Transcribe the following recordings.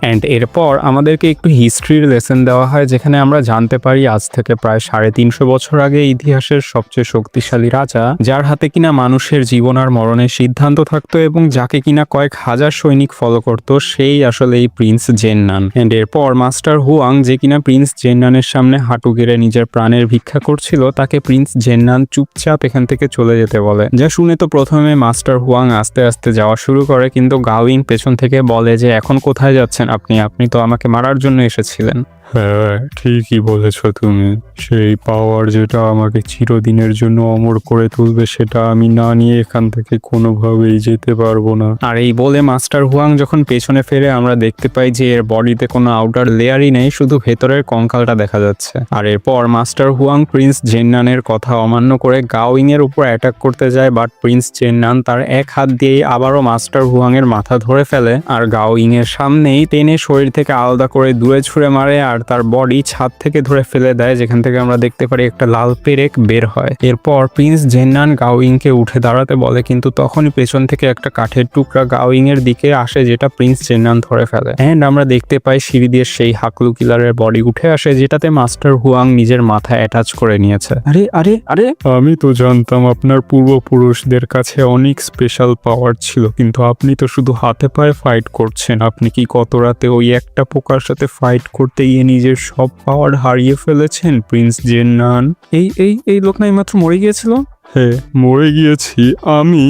And এরপর আমাদেরকে একটু হিস্ট্রির লেসন দেওয়া হয়, যেখানে আমরা জানতে পারি আজ থেকে প্রায় 350 বছর আগে ইতিহাসের সবচেয়ে শক্তিশালী রাজা, যার হাতে কিনা মানুষের জীবন আর মরণের সিদ্ধান্ত থাকতো এবং যাকে কিনা কয়েক হাজার সৈনিক ফলো করত, সেই আসলে এই প্রিন্স জেন্নান। অ্যান্ড এরপর মাস্টার হুয়াং, যে কিনা প্রিন্স জেন্নানের সামনে হাঁটু গেড়ে নিজের প্রাণের ভিক্ষা করছিল, তাকে প্রিন্স জেন্নান চুপচাপ এখান থেকে চলে যেতে বলে। যা শুনে তো প্রথমে মাস্টার হুয়াং আস্তে আস্তে যাওয়া শুরু করে, কিন্তু গাওয়িং পেছন থেকে বলে যে এখন কোথায় যাচ্ছেন আপনি তো আমাকে মারার জন্য এসেছিলেন। হ্যাঁ, ঠিকই বলেছ তুমি। সেই পাওয়ার যেটা আমাকে চিরদিনের জন্য অমর করে তুলবে, সেটা আমি না নিয়ে এখান থেকে কোনোভাবেই যেতে পারবো না। আর এই বলে মাস্টার হুয়াং যখন পেছনে ফেরে, আমরা দেখতে পাই যে এর বডিতে কোনো আউটার লেয়ারই নেই, শুধু ভেতরের কঙ্কালটা দেখা যাচ্ছে। আর এরপর মাস্টার হুয়াং প্রিন্স জেন্নানের কথা অমান্য করে গাওয়িং এর উপর অ্যাটাক করতে যায়, বাট প্রিন্স জেন্নান তার এক হাত দিয়েই আবারও মাস্টার হুয়াং এর মাথা ধরে ফেলে আর গাওয়িং এর সামনেই টেনে শরীর থেকে আলাদা করে দূরে ছুঁড়ে মারে আর তার বডি ছাদ থেকে ধরে ফেলে দেয়, যেখান থেকে আমরা দেখতে পারি একটা লাল পেরেক বের হয়। এরপর প্রিন্স জেন্নান গাওয়িং কে উঠে দাঁড়াতে বলে, কিন্তু তখনই পেছন থেকে একটা কাঠের টুকরা গাওয়িং এর দিকে আসে, যেটা প্রিন্স জেন্নান ধরে ফেলে। এন্ড আমরা দেখতে পাই সিঁড়ি দিয়ে সেই হাকলু কিলারের বডি উঠে আসে, যেটাতে মাস্টার হুয়াং নিজের মাথায় অ্যাটাচ করে নিয়েছে। আরে আরে আরে, আমি তো জানতাম আপনার পূর্বপুরুষদের কাছে অনেক স্পেশাল পাওয়ার ছিল, কিন্তু আপনি তো শুধু হাতে পায়ে ফাইট করছেন। আপনি কি গত রাতে ওই একটা পোকার সাথে ফাইট করতে গিয়ে নিজের সব পাওয়ার হারিয়ে ফেলেছেন প্রিন্স জেন্নান? এই এই এই লোক না এইমাত্র মরে গিয়েছিল। হ্যাঁ, মরে গিয়েছি আমি।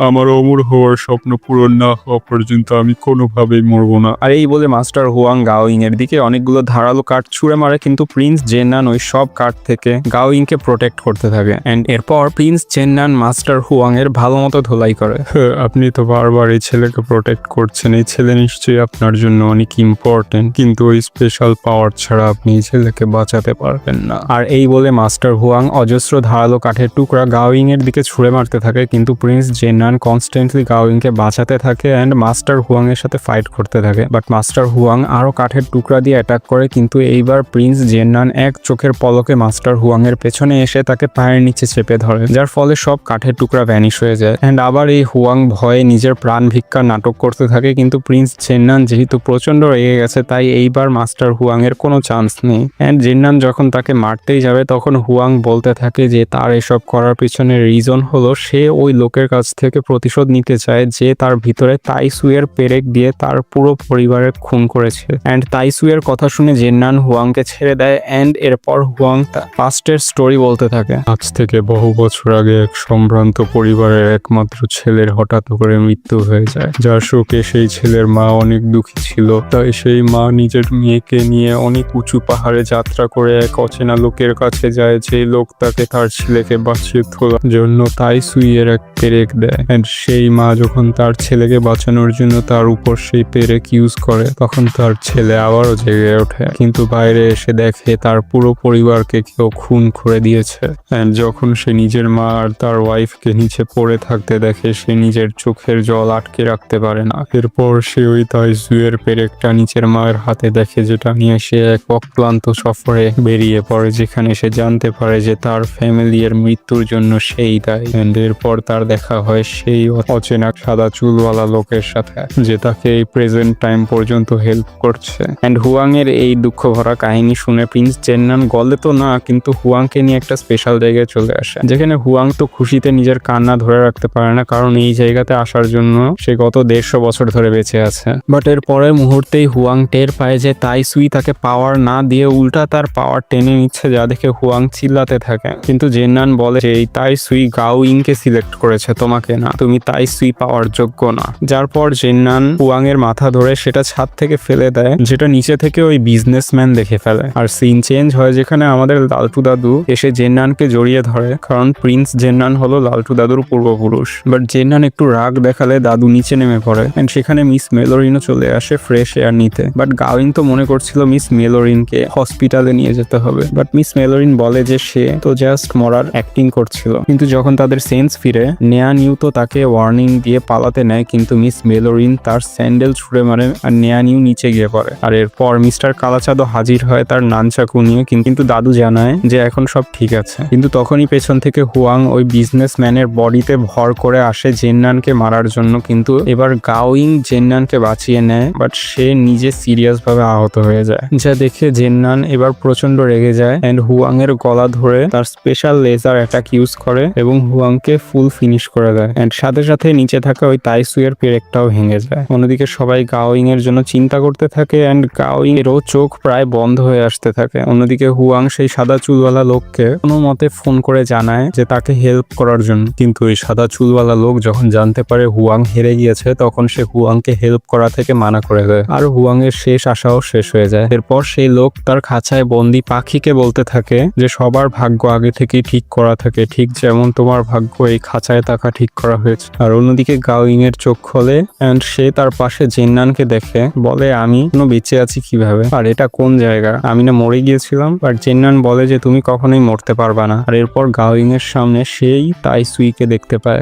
আমার অমর হওয়ার স্বপ্ন পূরণ না হওয়া পর্যন্ত আমি কোনোভাবেই মরবো না। আর এই বলে মাস্টার হুয়াং গাওয়িং এর দিকে অনেকগুলো ধারালো কাঠ ছুঁড়ে মারে, কিন্তু প্রিন্স জেন্নান ওই সব কাঠ থেকে গাওয়িং কে প্রোটেক্ট করতে থাকে। এন্ড এরপর প্রিন্স জেন্নান মাস্টার হুয়াং এর ভালো মতো ধোলাই করে। আপনি তো বারবার এই ছেলেকে প্রোটেক্ট করছেন, এই ছেলে নিশ্চয়ই আপনার জন্য অনেক ইম্পর্টেন্ট, কিন্তু ওই স্পেশাল পাওয়ার ছাড়া আপনি এই ছেলেকে বাঁচাতে পারবেন না। আর এই বলে মাস্টার হুয়াং অজস্র ধারালো কাঠের টুকরা গাওয়িং এর দিকে ছুঁড়ে মারতে থাকে, কিন্তু প্রিন্স জেন্নান কনস্ট্যান্টলি গাওয়িং কে বাঁচাতে থাকে অ্যান্ড মাস্টার হুয়াং এর সাথে ফাইট করতে থাকে। বাট মাস্টার হুয়াং আরো কাঠের টুকরা দিয়ে অ্যাটাক করে, কিন্তু এইবার প্রিন্স জেন্নান এক চোখের পলকে মাস্টার হুয়াং এর পেছনে এসে তাকে পায়ের নিচে চেপে ধরে, যার ফলে সব কাঠের টুকরা ভ্যানিশ হয়ে যায়। অ্যান্ড আবার এই হুয়াং ভয়ে নিজের প্রাণ ভিক্ষার নাটক করতে থাকে, কিন্তু প্রিন্স জেন্নান যেহেতু প্রচন্ড রেগে গেছে, তাই এইবার মাস্টার হুয়াং এর কোনো চান্স নেই। অ্যান্ড জেন্নান যখন তাকে মারতেই যাবে, তখন হুয়াং বলতে থাকে যে তার এসব করার পিছনে রিজন হলো সে ওই লোকের কাছ থেকে প্রতিশোধ নিতে চায় যে তার ভিতরে তাইসুয়ের পেরেক দিয়ে তার পুরো পরিবারের খুন করেছে। অ্যান্ড তাইসুয়ের কথা শুনে জেন্নান হুয়াংকে ছেড়ে দেয়। অ্যান্ড এরপর হুয়াং পাস্টের স্টোরি বলতে থাকে। আজ থেকে বহু বছর আগে এক সম্ভ্রান্ত পরিবারের একমাত্র ছেলের হঠাৎ করে মৃত্যু হয়ে যায়, যার শোকে সেই ছেলের মা অনেক দুঃখী ছিল। তাই সেই মা নিজের মেয়েকে নিয়ে অনেক উঁচু পাহাড়ে যাত্রা করে এক অচেনা লোকের কাছে যায়, যে লোক তাকে তার ছেলেকে বাঁচিয়ে তোলার জন্য তাইসুইয়ের এক পেরেক দেয়। এন্ড সেই মা যখন তার ছেলেকে বাঁচানোর জন্য তার উপর সেই পেরেক ইউজ করে, তখন তার ছেলে আবারও জেগে ওঠে, কিন্তু বাইরে এসে দেখে তার পুরো পরিবারকে কেউ খুন করে দিয়েছে। এন্ড যখন সে নিজের মা আর তার ওয়াইফকে নিচে পড়ে থাকতে দেখে, সে নিজের চোখের জল আটকে রাখতে পারে না। এরপর সে ওই তাইসুইয়ের পেরেকটা নিচের মায়ের হাতে দেখে, যেটা নিয়ে সে এক অক্লান্ত সফরে বেরিয়ে পড়ে, যেখানে সে জানতে পারে যে তার ফ্যামিলির মৃত্যুর জন্য সেই দায়ী। এন্ড এরপর তার দেখা হয় সেই অচেনা সাদা চুলওয়ালা লোকের সাথে, যে তাকে এই প্রেজেন্ট টাইম পর্যন্ত হেল্প করছে। এন্ড হুয়াং এর এই দুঃখ ভরা কাহিনী শুনে প্রিন্স জেন্নান গলে তো না, কিন্তু হুয়াংকে নিয়ে একটা স্পেশাল জায়গায় চলে আসে, যেখানে হুয়াং তো খুশিতে নিজের কান্না ধরে রাখতে পারে না, কারণ এই জায়গাতে আসার জন্য সে গত 150 বছর ধরে বেঁচে আছে। বাট এর পরের মুহূর্তেই হুয়াং টের পায় যে তাইসুই তাকে পাওয়ার না দিয়ে উল্টা তার পাওয়ার টেনে নিচ্ছে, যা দেখে হুয়াং চিল্লাতে থাকে। কিন্তু জেন্নান বলে যে এই তাইসুই গাওয়িং কে সিলেক্ট করেছে, তোমাকে না, তুমি তাইসুই পাওয়ার যোগ্য না। যার পর জেন্নান হুয়াং এর মাথা ধরে সেটা ছাদ থেকে ফেলে দেয়, যেটা নিচে থেকে ওই বিজনেসম্যান দেখে ফেলে। আর সিন চেঞ্জ হয়, যেখানে আমাদের লালটু দাদু এসে জেন্নানকে জড়িয়ে ধরে, কারণ প্রিন্স জেন্নান হলো লালটু দাদুর পূর্বপুরুষ। বাট জেন্নান একটু রাগ দেখালে দাদু নিচে নেমে পড়ে, এন্ড সেখানে মিস মেলোরিনও চলে আসে ফ্রেশ এয়ার নিতে। বাট গাওয়িং তো মনে করছিল মিস মেলোরিনকে হসপিটালে নিয়ে যেতে হবে, বাট মিস মেলোরিন বলে যে সে তো জাস্ট মরার অ্যাক্টিং করছিল। কিন্তু যখন তাদের সেন্স ফিরে, নেয়া নিউ তো তাকে ওয়ার্নিং দিয়ে পালাতে নেয়, কিন্তু মিস মেলোরিন তার স্যান্ডেল ছুঁড়ে মারে আর নেয়া নিউ নিচে গিয়ে পড়ে। আর এরপর মিস্টার কালাচাঁদও হাজির হয় তার নানচাকু নিয়ে, কিন্তু দাদু জানায় যে এখন সব ঠিক আছে। কিন্তু তখনই পেছন থেকে হুয়াং ওই বিজনেসম্যানের বডিতে ভর করে আসে জেননানকে মারার জন্য, কিন্তু এবার গাওয়িং জেননানকে বাঁচিয়ে নেয়, বাট সে নিজে সিরিয়াস ভাবে আহত হয়ে যায়, যা দেখে জেননান এবার প্রচন্ড রেগে যায় এন্ড হুয়াং এর গলা ধরে তার স্পেশাল লেজার অ্যাটাক ইউজ করে এবং হুয়াংকে ফুল ফিনিশ করে দেয় এন্ড সাথে সাথে নিচে থাকা ওই তাইসুয়ের পেরেকটাও ভেঙে যায়। অন্যদিকে সবাই গাওয়িং এর জন্য চিন্তা করতে থাকে এন্ড গাওয়িং এরও চোখ প্রায় বন্ধ হয়ে আসতে থাকে। অন্যদিকে হুয়াং সেই সাদা চুলওয়ালা লোককে কোনো মতে ফোন করে জানায় যে তাকে হেল্প করার জন্য, কিন্তু ওই সাদা চুলওয়ালা লোক যখন জানতে পারে হুয়াং হেরে গিয়েছে তখন সে হুয়াংকে হেল্প করা থেকে মানা করে দেয় আর হুয়াং এর শেষ আশাও শেষ হয়ে যায়। এরপর সেই লোক তার খাঁচায় বন্দি পাখিকে বলতে থাকে যে সবার ভাগ্য আগে থেকেই ঠিক করা থাকে, ঠিক যেমন তোমার ভাগ্য এই খাঁচায় থাকা ঠিক করা হয়েছে। আর অন্যদিকে গাওয়িং এর চোখ খোলে এন্ড সে তার পাশে জেননানকে দেখে, বলে আমি কোনো বেঁচে আছি কিভাবে, আর এটা কোন জায়গা, আমি না মরে গিয়েছিলাম। আর জেননান বলে যে তুমি কখনোই মরতে পারবা না। আর এরপর গাওয়িং এর সামনে সেই তাইসুইকে দেখতে পায়।